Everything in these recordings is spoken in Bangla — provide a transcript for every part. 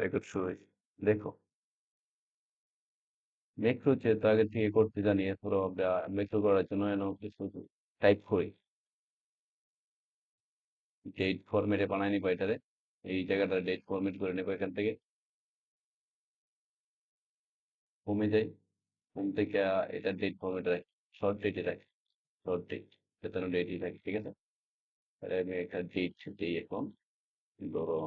রেকর্ড শুরু হয়েছে। দেখো, মেট্রো যেহেতু আগে থেকে করতে জানি, এরপর মেট্রো করার জন্য এন কিছু টাইপ করি। ডেট ফরম্যাটে বানাই নিবো এটারে। এই জায়গাটা ডেট ফরম্যাট করে নেবো এখান থেকে। হোমে যাই। হোম থেকে এটা ডেট ফরম্যাটে রাখি। শর্ট ডেটে রাখি। Short date. যেন ডেটই থাকে, ঠিক আছে? তাহলে আমি একটা ডেট দিই এখন। ধরো,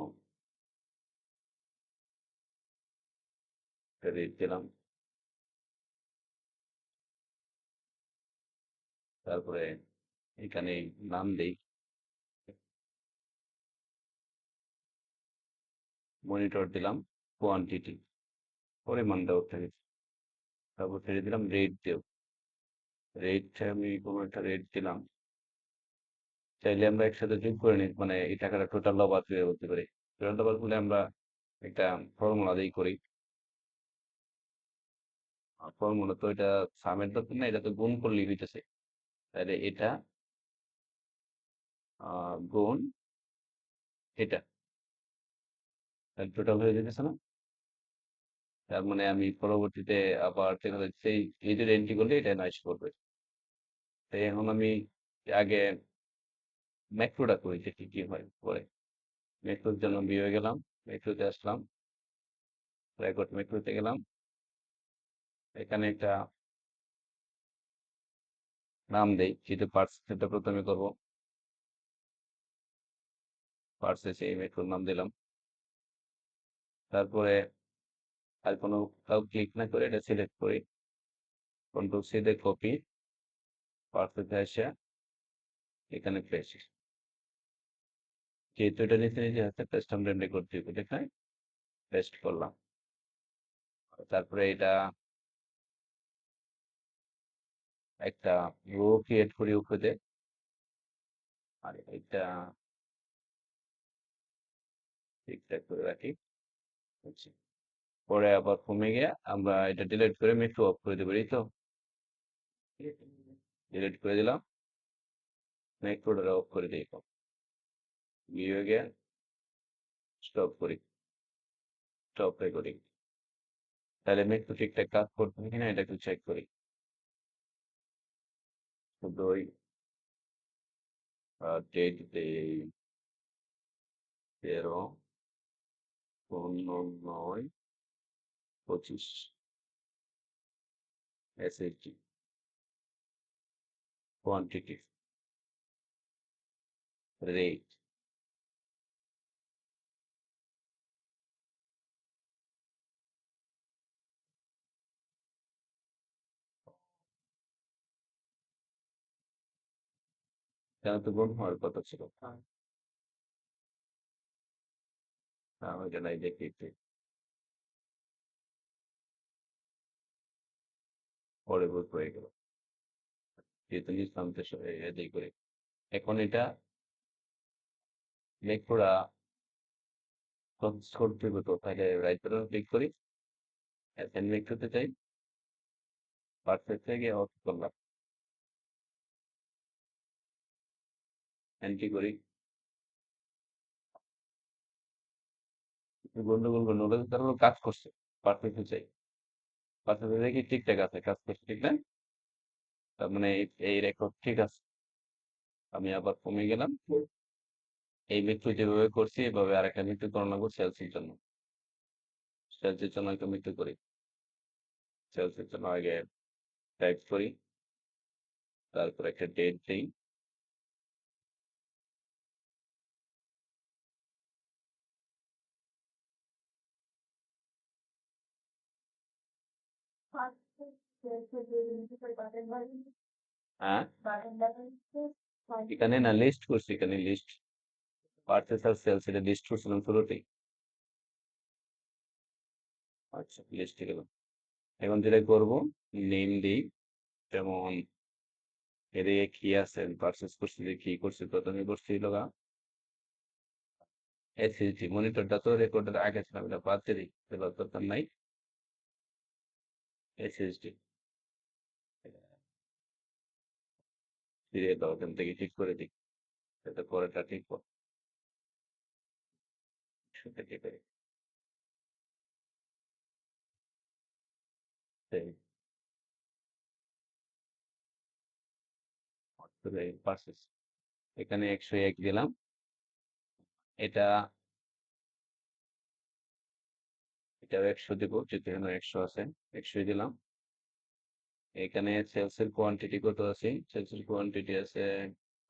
একটা ডেট দিলাম। তারপরে এখানে নাম দেই। মনিটর দিলাম। কোয়ান্টিটি, পরিমাণ দেওয়া থাকে। তারপর ছেড়ে দিলাম রেট দেব। রেট আমি কোনো একটা রেট দিলাম। চাইলে আমরা একসাথে যোগ করে নিই, মানে এই টাকাটা টোটাল লব আছে বলতে পারি। টোটাল লব বলে আমরা একটা ফর্মুলা দিয়ে করি। ফর্মুলা তো এটা সামের দরকার না, এটা তো গুণ করলেই হইতেছে। তাহলে এটা গুণ এটা, টোটাল হয়ে যেতেছে না? তার মানে আমি পরবর্তীতে আবার দেখা যাচ্ছে এই যে এন্ট্রি করলে এটা নয়েস করবে। তাই এখন আমি আগে ম্যাক্রোটা করি যে কি কি হয় পরে। ম্যাক্রোর জন্য বিয়ে হয়ে গেলাম। ম্যাক্রোতে আসলাম। রেকর্ড ম্যাক্রোতে গেলাম। এখানে একটা নাম দেই, যেটা পার্স, সেটা প্রথমে করবো। পার্সে সেই ম্যাক্রোর নাম দিলাম। তারপরে আর কোনো কাউ ক্লিক না করে এটা সিলেক্ট করি। কন্ট্রোল সি দিয়ে কপি, পার্সেতে আসে এখানে পেস্ট। যেহেতু এটা নিচে নিচে আছে, পেস্ট আমরা রেকর্ড দিব, দেখায় পেস্ট করলাম। তারপরে এটা একটা রো ক্রিয়েট করি উপরে। আর এটা ঠিকঠাক করে রাখি। আচ্ছা। পরে আবার কমে গিয়ে আমরা এটা ডিলিট করে মেট্রো অফ করে দেবো, এই তো। ডিলিট করে দিলাম। মেট্রোটা অফ করে দিই। গিয়ে গিয়ে স্টপ করি। Stop recording. তাহলে মেট্রো ঠিকঠাক কাজ করছে কিনা এটা একটু চেক করি। শুধু ওই ডেট দেই 13/09/25। SHD, quantity, rate. কেন তো গুণ হওয়ার কথা ছিল। ওইটা নাই, দেখি একটু পরে ভুল হয়ে গেল। যেহেতু নিলাম তো এটাই করে। এখন এটা মেট্রোটা প্রসেস করতে হবে, তো তাহলে রাইট বাটন ক্লিক করি। এখন মেট্রোতে যাই। পারফেক্ট থেকে অফ করলাম। এন্ট্রি করি। গন্ডগোল গন্ডগোল তারপর কাজ করছে। পারফেক্ট চাই। পারফেক্ট দেখি ঠিকঠাক আছে, কাজ করছে, ঠিক না? তার মানে এই রেকর্ড ঠিক আছে। আমি আবার কমে গেলাম। এই মৃত্যু যেভাবে করছি এভাবে আর একটা মৃত্যু গণনা করছি সেলসির জন্য। সেলসির জন্য একটা মৃত্যু করি। সেলসির জন্য আগে টাইপ করি। তারপর একটা ডেট দিই। হ্যাঁ, এখানে না লিস্ট করছি, এখানে লিস্ট। পার্চেস আর সেলস এটা লিস্ট করছিলাম শুরুতেই। আচ্ছা, লিস্টে গেলাম। এখন যেটা করবো, নেম দিই। যেমন এদিকে কি আছে, পার্চেস করছি যে কি করছি, প্রথমে করছি লগা এসএসডি। মনিটরটা তো রেকর্ডের আগে ছিলাম, এটা বাদ দিয়ে দিই, এবার দরকার নাই। এসএসডি দিয়ে দাও, ওখান থেকে ঠিক করে দিই, যাতে পরেরটা ঠিক সেটা ঠিক করে। সেই পার্সেস এখানে 101 দিলাম। এটা এটাও 100 দিব, যেহেতু এখানে 100 আছে, 100 দিলাম। এখানে সেলসের কোয়ান্টিটি কত আছে? সেলসের কোয়ান্টিটি আছে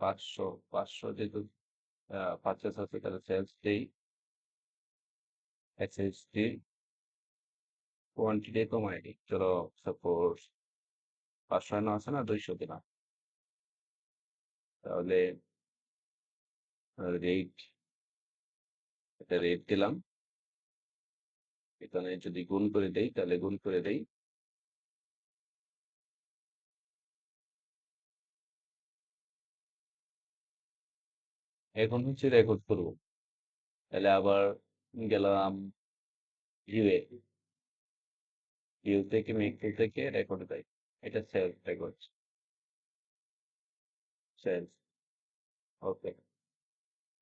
500। 500 যেহেতু পারচেস আছে, তাহলে সেলস দিই, এসএসডি কোয়ান্টিটি কমাই দিই। চলো সাপোজ 500 আছে না, 200 দিলাম। তাহলে রেট, এটা রেট দিলাম। এখানে যদি গুণ করে দেই, তাহলে গুণ করে দেই। এখন হচ্ছে রেকর্ড করব। তাহলে আবার গেলাম ভিউয়ে, ভিউ থেকে মেকটু থেকে রেকর্ড দেয়। এটা সেলস রেকর্ড, সেলস। ওকে,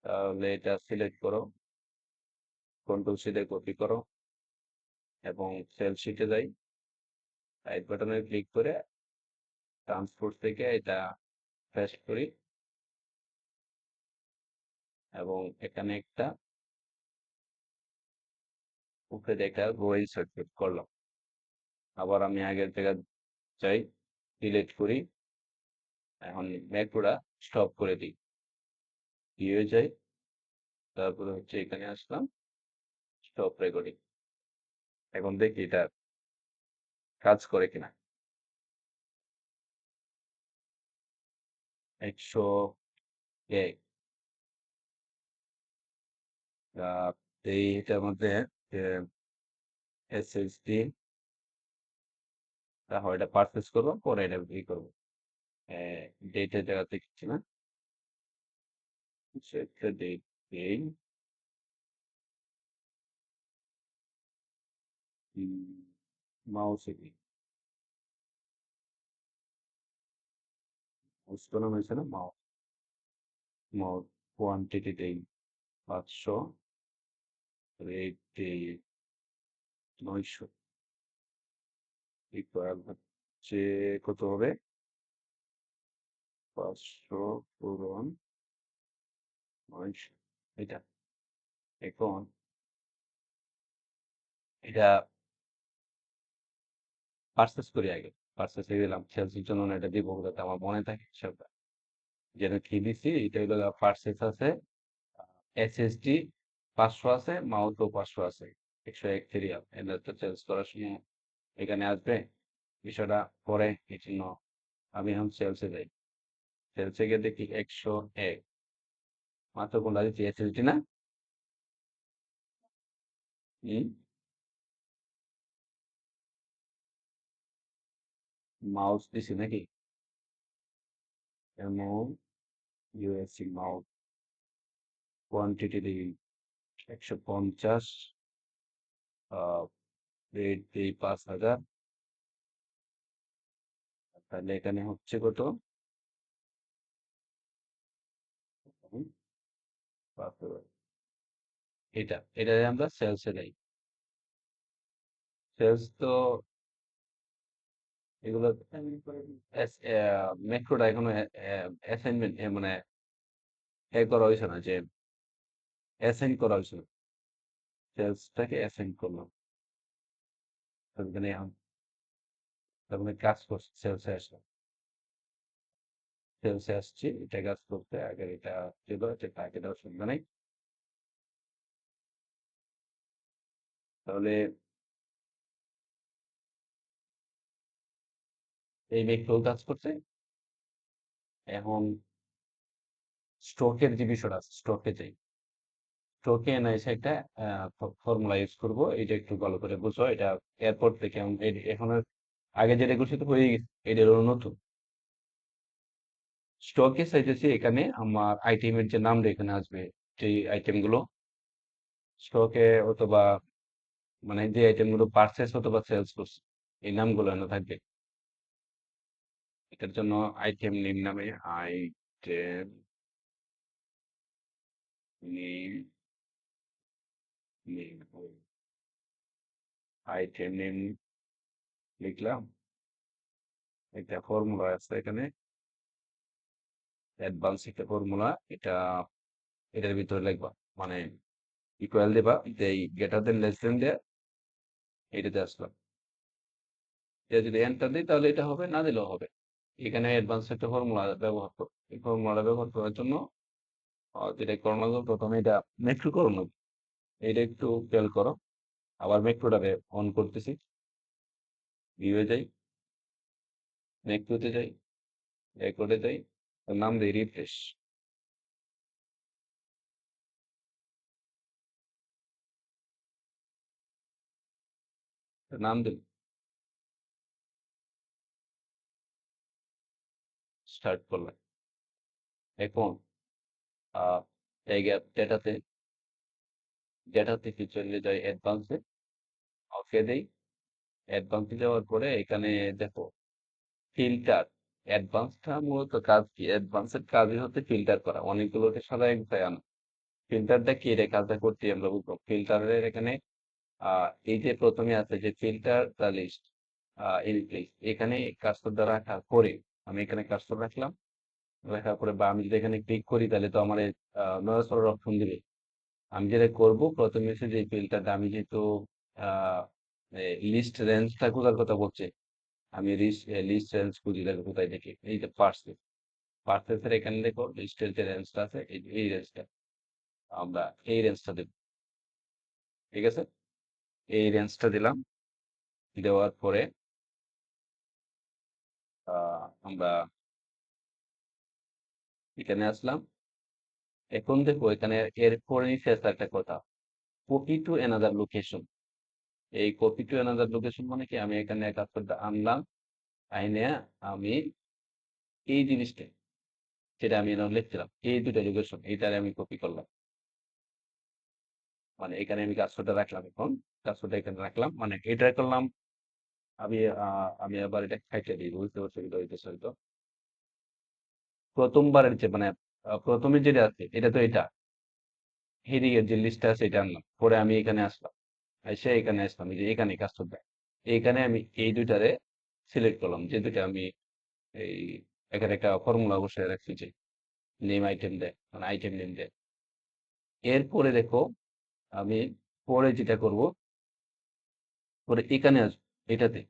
তাহলে এটা সিলেক্ট করো, কন্ট্রোল সি দিয়ে কপি করো এবং সেল শিটে যাই, রাইট বাটনে ক্লিক করে ট্রান্সপোর্ট থেকে এটা পেস্ট করি এবং এখানে একটা উপরে দেখা রো ইনসার্ট করলাম। আবার আমি আগের জায়গায় যাই, ডিলিট করি, এখন ম্যাক্রোটা স্টপ করে দিই, দিয়ে যাই, তারপরে হচ্ছে এখানে আসলাম, স্টপ রেকর্ডিং। এখন দেখি এটা কাজ করে কিনা। 101, এই এটার মধ্যে এসএসডি, তাহলে এটা পারচেস করবো, পরে এটা বিক্রি করবো। ডেটের জায়গাতে কিছু না, সেটা ডেট দিই, মাউসে দিই, মাউস বানানো হয়েছে না, মাউস, মাউস কোয়ান্টিটি দেই 500, রেট দেই 900, ইকুয়াল হচ্ছে কত হবে? 500 পূরণ 900, এটা। এখন এটা পারচেস করি আগে, পারচেসে দিলাম, সেলসের জন্য না এটা দিব, যাতে আমার মনে থাকে হিসাবটা, যেন কি দিছি। এটা হলো পারচেস আছে, এসএসডি 500 আছে, মাউথও 500 আছে, 101 সিরিয়াল। এটা তো চেঞ্জ করার সময় এখানে আসবে, বিষয়টা পরে এই জন্য আমি এখন সেলসে যাই। সেলসে গিয়ে দেখি 101, মাত্র কোনটা দিচ্ছি? এসএসডি না? হম, মাউস দিছি নাকি? এমন ইউএসসি মাউস, কোয়ান্টিটি দিই 150, রেট দিই 5000, তাহলে এখানে হচ্ছে কত? হুম, 5000। এটা আমরা সেলসে যাই। সেলস তো এগুলো মেট্রোটা এখনো অ্যাসাইনমেন্ট, মানে করা হয়েছে না, যে অ্যাসাইন করা হয়েছে না, সেলসটাকে অ্যাসাইন করলাম। তার মানে তার মানে কাজ করছে, সেলসে আসলাম, সেলসে আসছি, এটা কাজ করতে আগে এটা ছিল, এটা আগে দেওয়ার সুবিধা নেই। তাহলে এই মেট্রো কাজ করছে। এখন স্টকের যে বিষয়টা আছে, স্টকে যাই, স্টকে না এসে একটা ফর্মুলা ইউজ করবো, এটা একটু ভালো করে বুঝো। এটা এয়ারপোর্ট থেকে এখন আগে যেটা করছি তো হয়ে গেছে, এটা হলো নতুন। স্টকে চাইতেছি এখানে আমার আইটেমের যে নামটা এখানে আসবে, যে আইটেম গুলো স্টকে, অথবা মানে যে আইটেম গুলো পারচেস অথবা সেলস করছে, এই নামগুলো এনে থাকবে। এটার জন্য আইটেম নেম নামে, item name, name, item name লিখলাম, একটা ফর্মুলা আছে এখানে, অ্যাডভান্স একটা ফর্মুলা, এটার ভিতরে লিখবা, মানে ইকুয়াল দিবা, এই গ্রেটার দেন লেস দেন দিয়ে এটাতে আসলাম। এটা যদি এন্টার দিই তাহলে এটা হবে, না দিলেও হবে। এখানে অ্যাডভান্স একটা ফর্মুলা ব্যবহার করো, এই ফর্মুলাটা ব্যবহার করার জন্য যেটা করো লাগবে, প্রথমে এটা মেট্রো করো লাগবে। এটা একটু খেয়াল করো। আবার মেট্রোটাকে অন করতেছি, ভিউয়ে যাই, মেট্রোতে যাই, রেকর্ডে যাই, ওর নাম দিই রিফ্রেশ। নাম দিই, স্টার্ট করলাম। এখন এই গ্যাপ ডেটাতে, থেকে চলে যাই অ্যাডভান্সে, ওকে দেই। অ্যাডভান্সে যাওয়ার পরে এখানে দেখো ফিল্টার। অ্যাডভান্সটা মূলত কাজ কি? অ্যাডভান্সের কাজই হচ্ছে ফিল্টার করা, অনেকগুলোকে সাদা একটাই আনা। ফিল্টারটা কি, রে কাজটা করতে আমরা বুঝবো। ফিল্টারের এখানে এই যে প্রথমে আছে যে filter the list in place, এখানে কার্সরটা রাখার পরে আমি এখানে কার্সর রাখলাম। রাখার পরে বা আমি যদি এখানে ক্লিক করি তাহলে তো আমার নড়াচড়ার অপশন দিবে। আমি যেটা করব, প্রথমে এসে যে ফিল্টারটা, আমি যেহেতু লিস্ট রেঞ্জটা খোঁজার কথা বলছে, আমি লিস্ট রেঞ্জ খুঁজি, দেখো কোথায় দেখি, এই যে পার্সেস। পার্সেসের এখানে দেখো লিস্টের যে রেঞ্জটা আছে, এই রেঞ্জটা, আমরা এই রেঞ্জটা দেব। ঠিক আছে, এই রেঞ্জটা দিলাম। দেওয়ার পরে আমরা এখানে আসলাম। এখন দেখো এখানে এর পরে নিচে আছে একটা কথা, কপি টু অ্যানাদার লোকেশন। এই কপি টু অ্যানাদার লোকেশন মানে কি, আমি এখানে কাজটা আনলাম, আইনে আমি এই জিনিসটা, যেটা আমি এখানে লিখছিলাম, এই দুটো লোকেশন, এইটারে আমি কপি করলাম। মানে এখানে আমি কাজটা রাখলাম, এখন কাজটা এখানে রাখলাম, মানে এটা করলাম। আমি আমি আবার এটা খাইতে দিই, বুঝতে পারছি এটা হইতেছে হয়তো। প্রথমবারের যে মানে প্রথমে যেটা আছে এটা তো এটা হেডিং এর যে লিস্টটা আছে এটা আনলাম, পরে আমি এখানে আসলাম, এসে এখানে আসলাম, এই যে এখানে কাজটা, এইখানে আমি এই দুইটারে সিলেক্ট করলাম, যে দুইটা আমি এই এখানে একটা ফর্মুলা বসে রাখছি যে নেম আইটেম দেয়, মানে আইটেম নেম দেয়। এরপরে দেখো আমি পরে যেটা করব, পরে এখানে আসবো, এটাতে,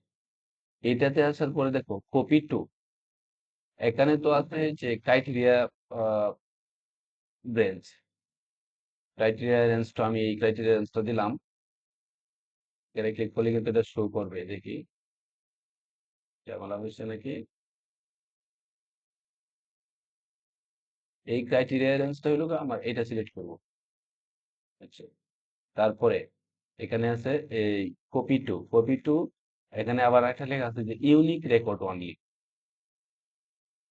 এটাতে আসার পরে দেখো কপি টু, এখানে তো আছে যে ক্রাইটেরিয়া রেঞ্জ। ক্রাইটেরিয়া রেঞ্জটা আমি এই ক্রাইটেরিয়া রেঞ্জটা দিলাম। এখানে ক্লিক করলে কিন্তু এটা শো করবে, দেখি ঝামেলা হয়েছে নাকি। এই ক্রাইটেরিয়া রেঞ্জটা হলো গিয়ে আমার, এটা সিলেক্ট করব। আচ্ছা, তারপরে এখানে আছে এই কপি টু, এখানে আবার একটা লেখা আছে যে ইউনিক রেকর্ড অনলি।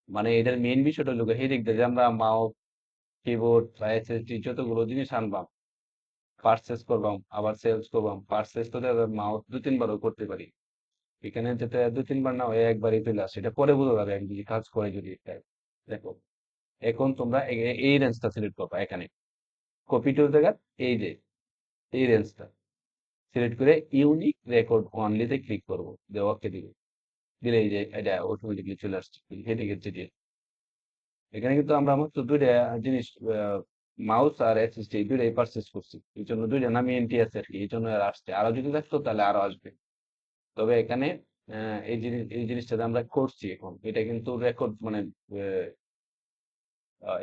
মানে এটার মেইন বিষয়টা হলো গিয়ে, হেডিং যে আমরা মাউস, কিবোর্ড বা এসএসডি যতগুলো জিনিস আনবাম, পারচেস করবাম, আবার সেলস করবাম, পারচেস তো মাউস দু তিনবারও করতে পারি। এখানে যেটা দু তিনবার না হয় একবারই চলে আসে, এটা পরে বোঝা যাবে আমি যদি কাজ করে যদি দেখো। এখন তোমরা এই রেঞ্জটা সিলেক্ট করবা, এখানে কপি টু জায়গা, এই যে এই রেঞ্জটা সিলেক্ট করে ইউনিক রেকর্ড অনলিতে ক্লিক করবো, ওকে দিবে। দিলে এই যে এটা অটোমেটিকলি চলে আসছে হেডিং এর যেটি। এখানে কিন্তু আমরা মাত্র দুইটা জিনিস, মাউস আর এসএসডি দুইটাই পারচেস করছি, এই জন্য দুইটা নামই এনটি আছে আর কি, এই জন্য আর আসছে। আরো যদি থাকতো তাহলে আরো আসবে। তবে এখানে এই জিনিসটা আমরা করছি এখন, এটা কিন্তু রেকর্ড মানে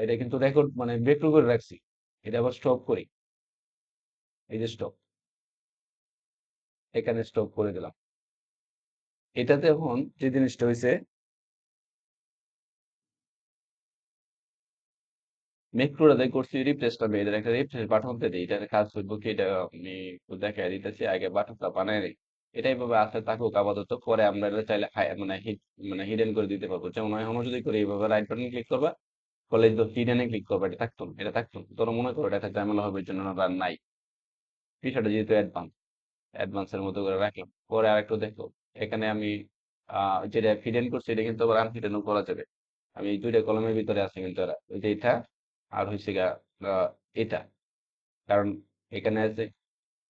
এটা কিন্তু রেকর্ড মানে বেক্টর করে রাখছি। এটা আবার স্টপ করি, এই যে স্টপ, এখানে স্টপ করে দিলাম। এটাতে এখন যে জিনিসটা হয়েছে, মেক্রোটাতে করছি রিপ্লেসটা, মেয়েদের একটা রিপ্লেস বাটন দিই, এটা কাজ করবো কি, এটা আমি একটু দেখাই দিতেছি, আগে বাটনটা বানাই নিই। এটাই ভাবে আসলে থাকুক আপাতত, পরে আমরা এটা চাইলে মানে মানে হিডেন করে দিতে পারবো। যেমন আমি যদি করি এইভাবে রাইট বাটন ক্লিক করবা, করলে তো হিডেনে ক্লিক করবা, এটা থাকতো না, এটা থাকতো না। তোর মনে করো এটা একটা ঝামেলা হবে, এই জন্য আর নাই। বিষয়টা যেহেতু অ্যাডভান্সের মতো করে রাখলাম, পরে আরেকটু দেখো, এখানে আমি যেটা ফিডেন করছি এটা কিন্তু আবার আনফিডেনও করা যাবে। আমি এই দুইটা কলমের ভিতরে আছে কিন্তু এরা, ওই যে এটা আর হয়েছে গা এটা, কারণ এখানে আছে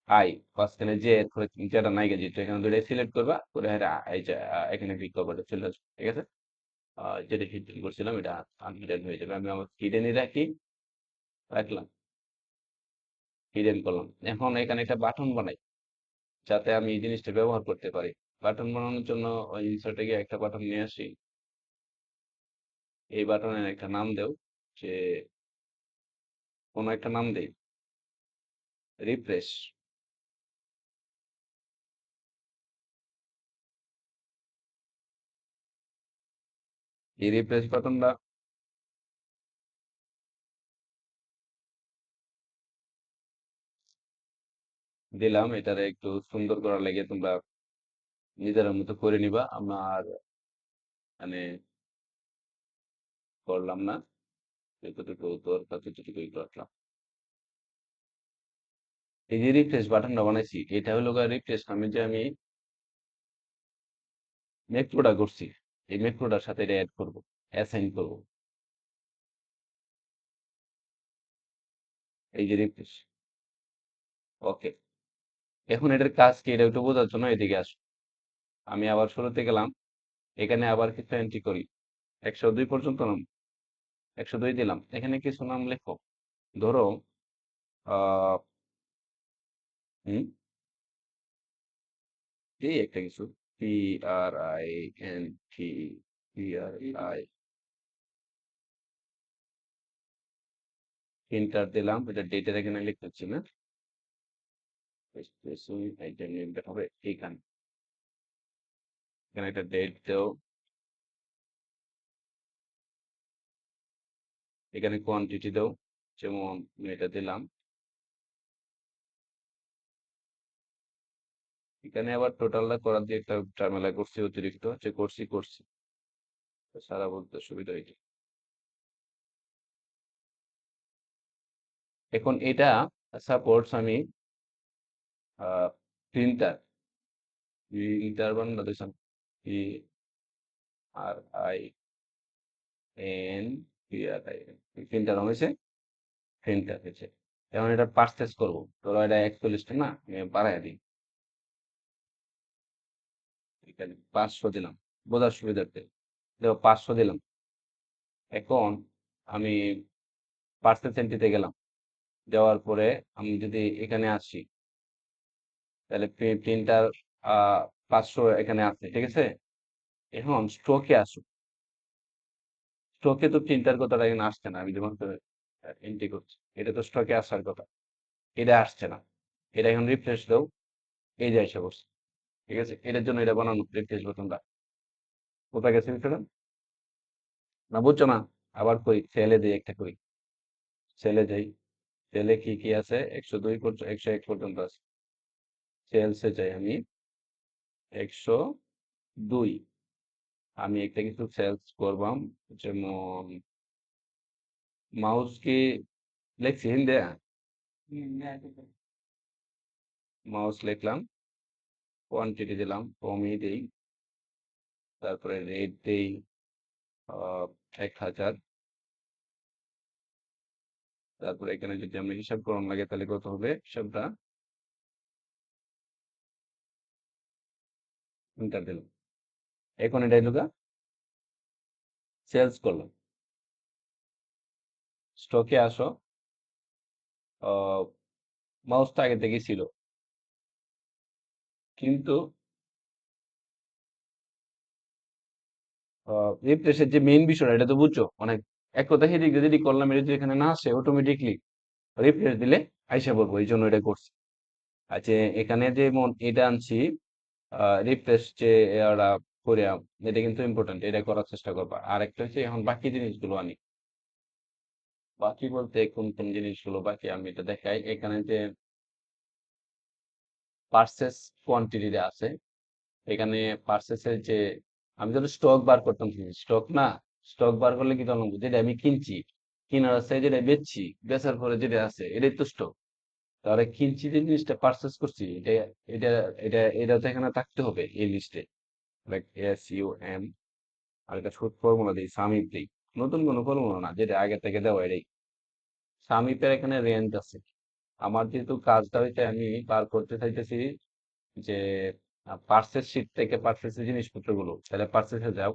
আই মাঝখানে যে এরপরে যেটা নাইকা যেটা এখানে দুইটা সিলেক্ট করবা করে এই যে এখানে ক্লিক করবা এটা চলে আসবে ঠিক আছে যেটা হিডেন করছিলাম এটা আনহিডেন হয়ে যাবে আমি আমার হিডেনই রাখলাম হিডেন করলাম এখন এখানে একটা বাটন বানাই যাতে আমি এই জিনিসটা ব্যবহার করতে পারি বাটন বানানোর জন্য ওই ইনসার্টে গিয়ে একটা বাটন নিয়ে আসি এই বাটনের একটা নাম দেও যে কোনো একটা নাম দেই রিফ্রেশ এই রিফ্রেশ বাটনটা দিলাম এটারে একটু সুন্দর করার লাগে তোমরা নিজের মতো করে নিবা আমার মানে করলাম না যতটুকু দরকার ততটুকুই রাখলাম এই যে রিফ্রেশ বাটনটা বানাইছি এটা হলো রিফ্রেশ আমি যে আমি ম্যাক্রোটা করছি এই ম্যাক্রোটার সাথে এটা অ্যাড করবো অ্যাসাইন করবো এই যে রিফ্রেশ ওকে এখন এটার কাজ কি এটা একটু বোঝার জন্য এদিকে আসো আমি আবার শুরুতে গেলাম এখানে আবার কিছু এন্ট্রি করি 102 পর্যন্ত নাম 102 দিলাম এখানে কিছু নাম লেখো ধরো আহ হুম এই একটা কিছু PRINT প্রিন্টার দিলাম এটা ডেটের এখানে লিখতে হচ্ছে না এটা নিয়ে হবে এইখানে এখানে একটা ডেট দাও এখানে কোয়ান্টিটি দাও যেমন আমি এটা দিলাম এখানে আবার টোটালটা করার দিয়ে একটা ঝামেলা করছি অতিরিক্ত যে করছি তো সারা বলতে সুবিধা হইছে এখন এটা সাপোর্টস আমি প্রিন্টার প্রিন্টার বানানো দিয়েছিলাম PRINTPR প্রিন্টার হয়েছে প্রিন্টার হয়েছে এখন এটা পারচেস করবো ধরো এটা 41টা না আমি বাড়াই দিই এখানে 500 দিলাম বোঝার সুবিধার্থে দেখো 500 দিলাম এখন আমি পার্সেন্ট এন্ট্রিতে গেলাম যাওয়ার পরে আমি যদি এখানে আসি তাহলে প্রিন্টার 500 এখানে আছে ঠিক আছে এখন স্ট্রোকে আসো স্ট্রোকে তো প্রিন্টার কথাটা এখানে আসছে না আমি যখন এন্ট্রি করছি এটা তো স্টকে আসার কথা এটা আসছে না এটা এখন রিফ্রেশ দাও এই যে এসে বসছে ঠিক আছে এটার জন্য এটা বানানো রিফ্রেশ বোতামটা কোথায় গেছে বিষয়টা না বুঝছো না আবার করি সেলে দিই একটা করি সেলে যাই সেলে কি কি আছে 102 পর্যন্ত 101 পর্যন্ত আছে সেলসে যাই আমি 102 আমি একটা কিছু সেলস করবাম যেমন মাউস কি লেখছি হিন্দে মাউস লিখলাম কোয়ান্টিটি দিলাম কমই দেই তারপরে রেট দেই 1000 তারপরে এখানে যদি আমরা হিসাব করুন লাগে তাহলে কত হবে হিসাবটা এন্টার দিলাম এখন এটা হলো সেলস করলাম স্টকে আসো মাউসটা আগে থেকেই ছিল কিন্তু রিফ্রেশের যে মেইন বিষয়টা এটা তো বুঝছো মানে এক কথা হেডিং যদি করলাম এটা যদি এখানে না আসে অটোমেটিকলি রিফ্রেশ দিলে আইসা পড়বো এই জন্য এটা করছি আচ্ছা এখানে যে এটা আনছি রিফ্রেশ যে এটা করে এটা কিন্তু ইম্পর্টেন্ট এটা করার চেষ্টা করবা আর একটা হচ্ছে এখন বাকি জিনিসগুলো আনি বাকি বলতে কোন কোন জিনিসগুলো বাকি আমি এটা দেখাই এখানে যে পার্সেস কোয়ান্টিটিতে আছে এখানে পার্সেসের যে আমি যদি স্টক বার করতাম স্টক না স্টক বার করলে কি জানলাম যেটা আমি কিনছি কেনার আছে যেটা বেচছি বেচার পরে যেটা আছে এটাই তো স্টক তাহলে কিনছি যে জিনিসটা পার্চেস করছি এটা এটা তো এখানে থাকতে হবে এই লিস্টে SUM আর একটা ছোট ফর্মুলা দিই সামিপ দিই নতুন কোনো ফর্মুলা না যেটা আগে থেকে দেওয়া এটাই সামিপের এখানে রেঞ্জ আছে আমার যেহেতু কাজটা হইতে আমি বার করতে চাইতেছি যে পার্সেস শীট থেকে পার্সেসের জিনিসপত্রগুলো, তাহলে পার্সেসে যাও,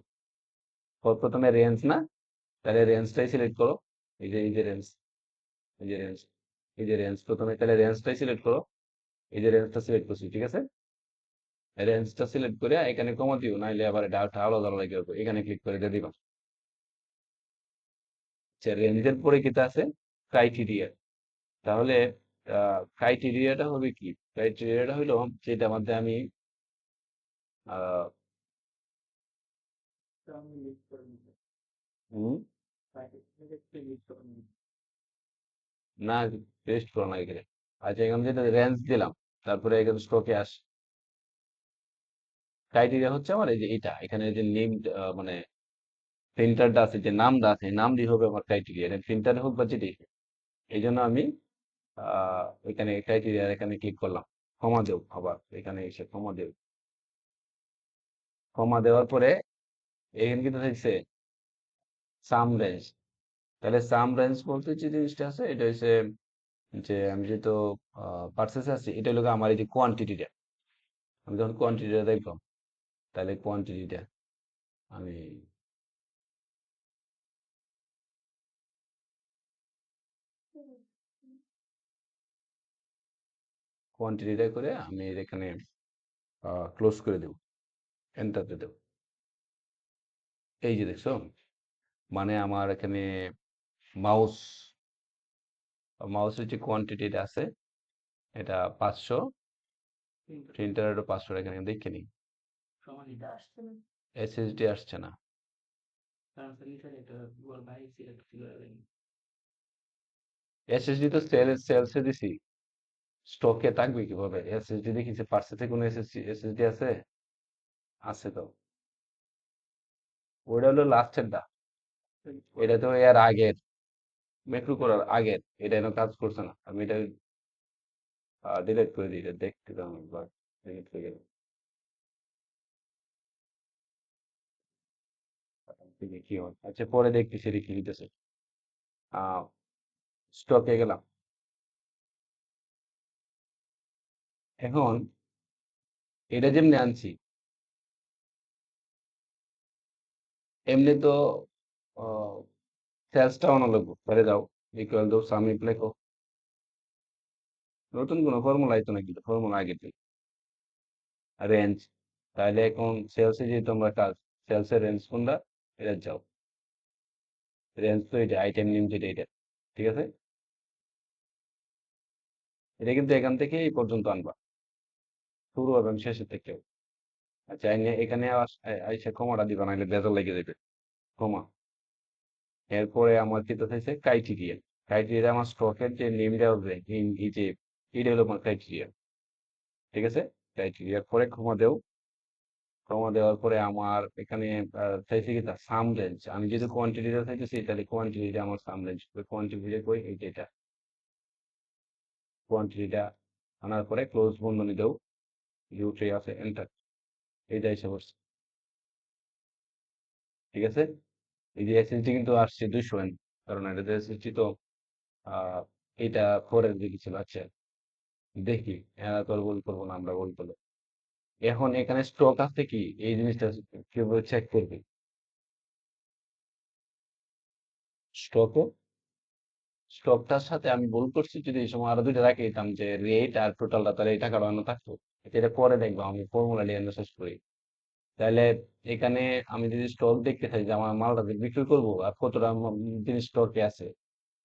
প্রথমে রেঞ্জ না, তাহলে রেঞ্জটাই সিলেক্ট করো। এই যে রেঞ্জ, এই যে রেঞ্জ, এই যে রেঞ্জ, প্রথমে তাহলে রেঞ্জটাই সিলেক্ট করো। এই যে রেঞ্জটা সিলেক্ট করছি, ঠিক আছে? রেঞ্জটা সিলেক্ট করে এখানে কমা দিও, নাইলে আবার এটা আলাদা আলাদা করবো। এখানে ক্লিক করে দিয়ে দিবা। আচ্ছা, রেঞ্জের পরে কিতা আছে? ক্রাইটেরিয়া। তাহলে ক্রাইটেরিয়াটা হবে কি? ক্রাইটেরিয়াটা হলো যেটার মধ্যে আমি আহ, হুম, না, পেস্ট করো না এখানে। আচ্ছা, এখানে যেটা রেঞ্জ দিলাম, তারপরে এখানে স্ট্রোকে আস। ক্রাইটেরিয়া হচ্ছে আমার এই যে এটা, এখানে যে নেম, মানে প্রিন্টারটা আছে, যে নামটা আছে, নাম দিয়ে হবে আমার ক্রাইটেরিয়া, প্রিন্টারে হোক বা যেটি। এই জন্য আমি এখানে ক্রাইটেরিয়া এখানে ক্লিক করলাম। কমা দেও, আবার এখানে এসে কমা দেও। কমা দেওয়ার পরে এখানে কিন্তু দেখছে সাম রেঞ্জ। তাহলে সাম রেঞ্জ বলতে যে জিনিসটা আছে, এটা হচ্ছে যে আমি যেহেতু পার্সেস আছি, এটা হলো গিয়ে আমার এই যে কোয়ান্টিটিটা। আমি যখন কোয়ান্টিটিটা দেখবো, তাহলে কোয়ান্টিটিটা আমি কোয়ান্টিটিটা করে আমি এখানে ক্লোজ করে দেব, এন্টারতে দেব। এই যে দেখছো, মানে আমার এখানে মাউস মাউসের যে কোয়ান্টিটিটা আছে, এটা 500, প্রিন্টারেরও 500, এখানে দেখে নিই। এসএসডি আসছে না। এসএসডি তো সেলসে দিছি, স্টকে থাকবে কিভাবে? এসএসডি দেখিছে পার্সেতে, কোনো এসএসডি আছে? আছে তো। ওইটা হলো লাস্টেরটা, এটা তো এর আগের, মেকরু করার আগের। এটা এনে কাজ করছে না, আমি এটা ডিলিট করে দিই। এটা দেখতে দাও একবার, ডিলিট হয়ে গেল। দেখি কি হয়। আচ্ছা, পরে দেখতেছি এটা কি হইতেছে। আহ স্টকে গেলাম। এখন এটা যেমনি আনছি, এমনি তো সেলসটা অন্য লাগবো। পরে যাও, ইকুয়াল টু সামিট লেখো। নতুন কোনো ফর্মুলা আইতো নাকি? ফর্মুলা আগে রেঞ্জ। তাহলে এখন সেলসে যে তোমরা কাজ, সেলসের রেঞ্জ কোনটা? এটা যাও, রেঞ্জ তো এটা, আইটেম নেম যেটা এটা, ঠিক আছে? এটা কিন্তু এখান থেকে এই পর্যন্ত আনবা, শুরু এবং শেষের থেকে। আচ্ছা, এখানে আইসা কমাটা দিবা, নাহলে বেজাল লেগে যাবে। কমা। এরপরে আমার কি হচ্ছে ক্রাইটেরিয়া। ক্রাইটেরিয়া আমার স্টকের যে নেমটা হবে, এই যে এটা হলো আমার ক্রাইটেরিয়া, ঠিক আছে? ক্রাইটেরিয়ার পরে কমা দেও। কমা দেওয়ার পরে আমার এখানে চাইছে কি সাম রেঞ্জ। আমি যদি কোয়ান্টিটিটা চাইতেছি, তাহলে কোয়ান্টিটিটা আমার সাম রেঞ্জ, কোয়ান্টিটিটা কই, এটা কোয়ান্টিটিটা আনার পরে ক্লোজ বন্ধনী দেও, ইউট্রে আছে, এন্টার। এইটা এসে পড়ছে, ঠিক আছে? এই যে এসএসডি কিন্তু আসছে 200 এন, কারণ এটা এসএসডি তো আহ এটা পরের দিকে ছিল। আচ্ছা, দেখি এরা তো আর ভুল করবো না, আমরা ভুল করবো। এখন এখানে স্টক আছে কি, এই জিনিসটা কিভাবে চেক করবে? স্টকে, স্টকটার সাথে আমি ভুল করছি, যদি এই সময় আরো দুইটা রাখে দিতাম, যে রেট আর টোটালটা, তাহলে এই টাকাটা অন্য থাকতো। এটা পরে দেখবো, আমি ফর্মুলা দিয়ে শেষ করি। তাহলে এখানে আমি যদি স্টক দেখতে চাই যে আমার মালটা যে বিক্রি করবো আর কতটা জিনিস স্টকে আছে,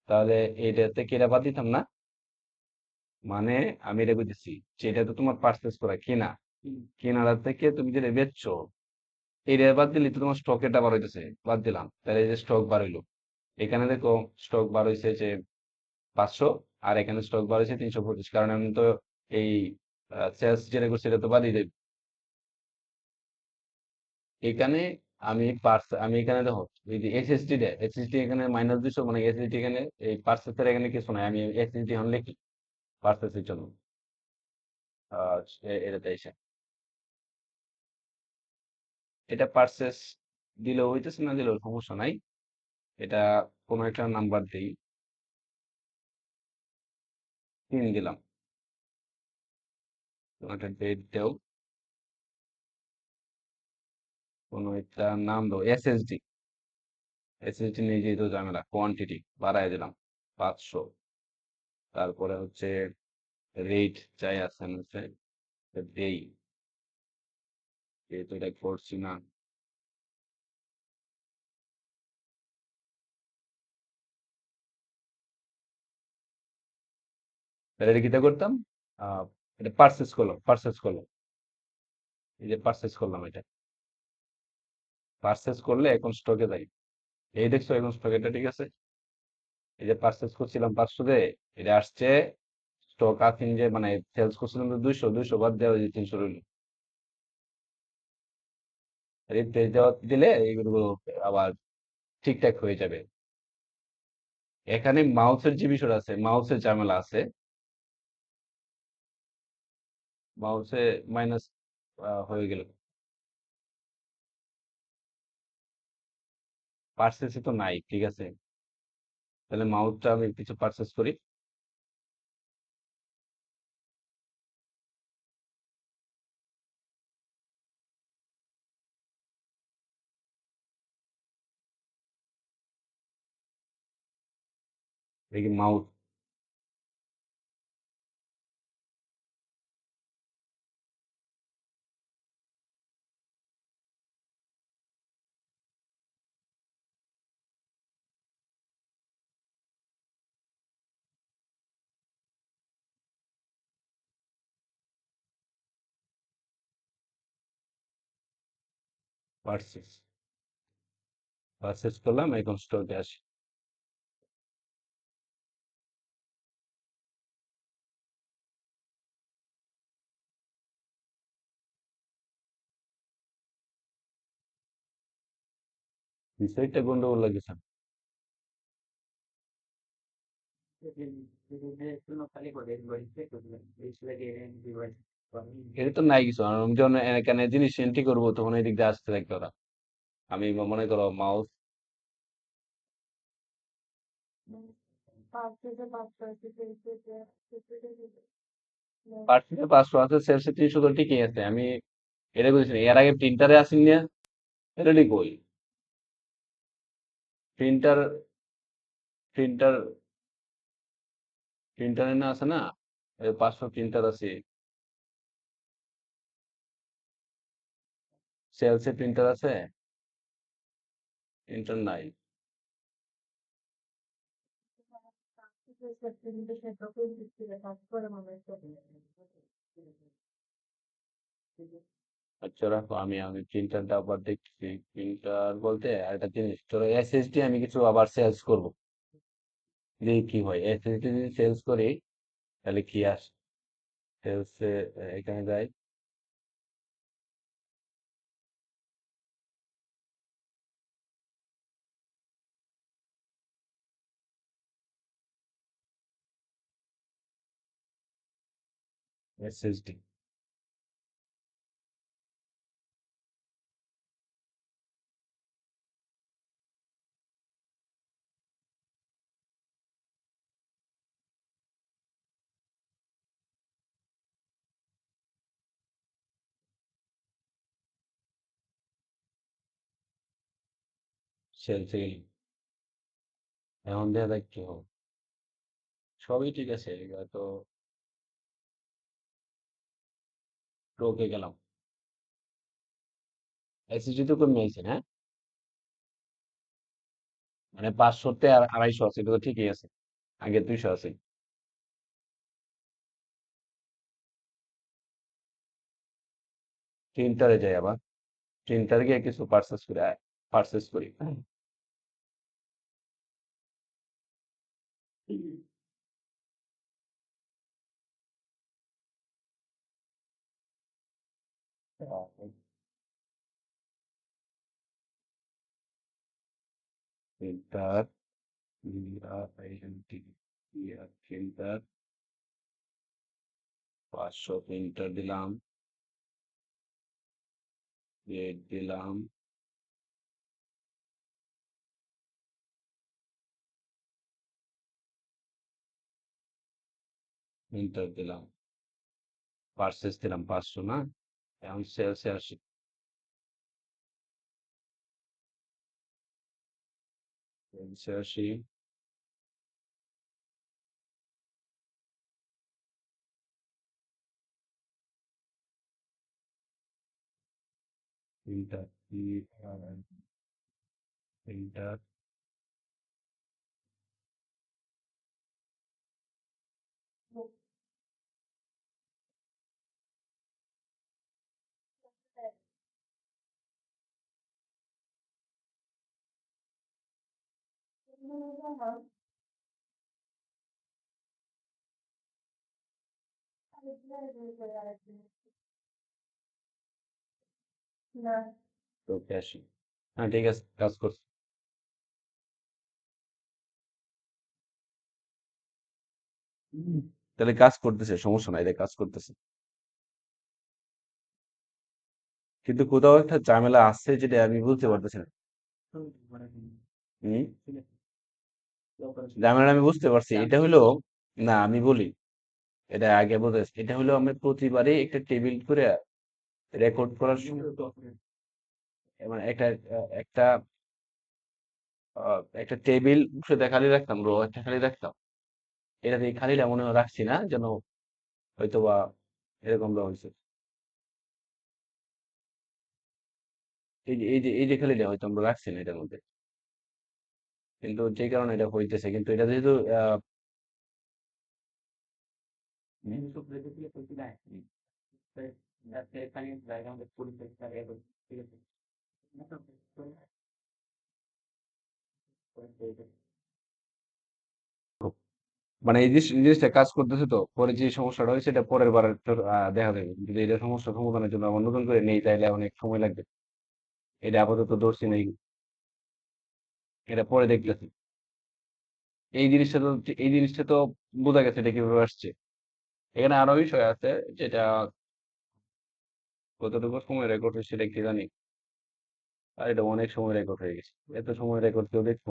তাহলে এইটা থেকে এটা বাদ দিতাম না। মানে আমি এটা বুঝেছি যে এটা তো তোমার পার্চেস করা, কেনা। কেনার থেকে তুমি যেটা বেচছো, এটা বাদ দিলে তো তোমার স্টক এটা বার হইতেছে, বাদ দিলাম, তাহলে এই যে স্টক বার হইলো। এখানে দেখো স্টক বার হইছে যে 500, আর এখানে স্টক বার হয়েছে 325, কারণ আমি তো এই সেলস যেটা করছি এটা তো বাদই দেব। এখানে আমি এখানে দেখো, এই যে এসএসডি এখানে -200, মানে এসএসডি এখানে, এই পার্সেসের এখানে কিছু নাই, আমি এসএসডি এখন লিখি পার্সেসের জন্য। আহ, এটাতে এসে এটা পার্সেস দিলেও হইতেছে, না দিলেও সমস্যা নাই। এটা কোনো একটা নাম্বার দেই, 3 দিলাম। কোনো একটা ডেট দেও, কোনো একটা নাম দাও, এসএসডি। এসএসডি নিয়ে যেহেতু ঝামেলা, কোয়ান্টিটি বাড়ায় দিলাম 500। তারপরে হচ্ছে রেট চাই আছে হচ্ছে দেই, যেহেতু এটা করছি না। তাহলে এটা কিটা করতাম, আহ এটা পারচেস করলাম, এই যে পারচেস করলাম, এটা পারচেস করলে এখন স্টকে যাই। এই দেখছো এখন স্টক, এটা ঠিক আছে। এই যে পারচেস করছিলাম 500 দিয়ে, এটা আসছে স্টক আছে যে, মানে সেলস করছিলাম তো 200 বাদ দেওয়া, 300 রইল। রিপ্লেস দেওয়া দিলে এইগুলো আবার ঠিকঠাক হয়ে যাবে। এখানে মাউসের যে বিষয়টা আছে, মাউসের ঝামেলা আছে। মাউসে মাইনাস হয়ে গেল, পার্সেসে তো নাই, ঠিক আছে। তাহলে মাউসটা আমি কিছু পারচেস করি। দেখি মাউস, পারচেস পারচেস করলাম, এখন স্টকে আসি। বিষয়টা গন্ডগোল লাগছে। এটা তো নাই কিছু, আর আমি যখন এখানে জিনিস এন্ট্রি করবো তখন এই দিক দিয়ে আসতে থাকবে ওরা। আমি মনে করো মাউস, পার্সেসে 500 আছে, সেলসে 300, তো ঠিকই আছে। আমি এটা বুঝছি না, এর আগে প্রিন্টারে আসিনি না, এটা ঠিক কই প্রিন্টার, প্রিন্টার প্রিন্টারে না আছে না, 500 প্রিন্টার আছে, সেলসে প্রিন্টার আছে, প্রিন্টার নাই। আচ্ছা রাখো, আমি আমি প্রিন্টারটা আবার দেখছি। প্রিন্টার বলতে একটা জিনিস, ধরো এসএসডি আমি কিছু আবার সেলস করবো, দেখি কি হয়। এসএসডি যদি সেলস করি তাহলে কি আসে, সেলসে এখানে যাই, এসএসডি সেলসে গেলি, এখন দিয়ে দেখ কি হবে। সবই ঠিক আছে, এবার তো টোকে গেলাম, এসএসডি তো কমে আইছে না, মানে 500 আর 250 আছে, এটা তো ঠিকই আছে। আগে 200 আছে। প্রিন্টারে যাই আবার, প্রিন্টারে গিয়ে কিছু পার্সেস করি। প্রিন্টার, প্রিন্টার 500 প্রিন্টার দিলাম, রেট দিলাম, এন্টার দিলাম, পার্সেস দিলাম 500 না, এখন সেলসে আসি। সেলসে আসি, এন্টার, এন্টার, ওকে আসি। হ্যাঁ ঠিক আছে, কাজ করছে। হুম। তাহলে কাজ করতেছে, সমস্যা নাই, এটা কাজ করতেছে। কিন্তু কোথাও একটা ঝামেলা আছে যেটা আমি বুঝতে পারতেছি না। হুম। ঝামেলাটা আমি বুঝতে পারছি, এটা হলো, না আমি বলি, এটা আগে বুঝেছি, এটা হলো আমি প্রতিবারই একটা টেবিল করে রেকর্ড করার সময়, মানে একটা একটা টেবিল সেটা খালি রাখতাম, রো একটা খালি রাখতাম, এটা দিয়ে খালিটা মনে হয় রাখছি না যেন, হয়তো বা এরকম দেওয়া হয়েছে। এই যে খালিটা হয়তো আমরা রাখছি না এটার মধ্যে, কিন্তু যে কারণে এটা হইতেছে, কিন্তু এটা যেহেতু মানে এই জিনিসটা কাজ করতেছে, তো পরে যে সমস্যাটা হয়েছে এটা পরের বার তোর দেখা যাবে, যদি এটা সমস্যা সমাধানের জন্য আবার নতুন করে নেই তাইলে অনেক সময় লাগবে। এটা আপাতত ধরছি নেই, এটা পরে দেখতেছি। এই জিনিসটা তো, এই জিনিসটা তো বোঝা গেছে এটা কিভাবে আসছে। এখানে আরো বিষয় আছে যেটা কতটুকু সময় রেকর্ড হয়েছে সেটা কি জানি, আর এটা অনেক সময় রেকর্ড হয়ে গেছে, এত সময় রেকর্ড কেউ দেখতো?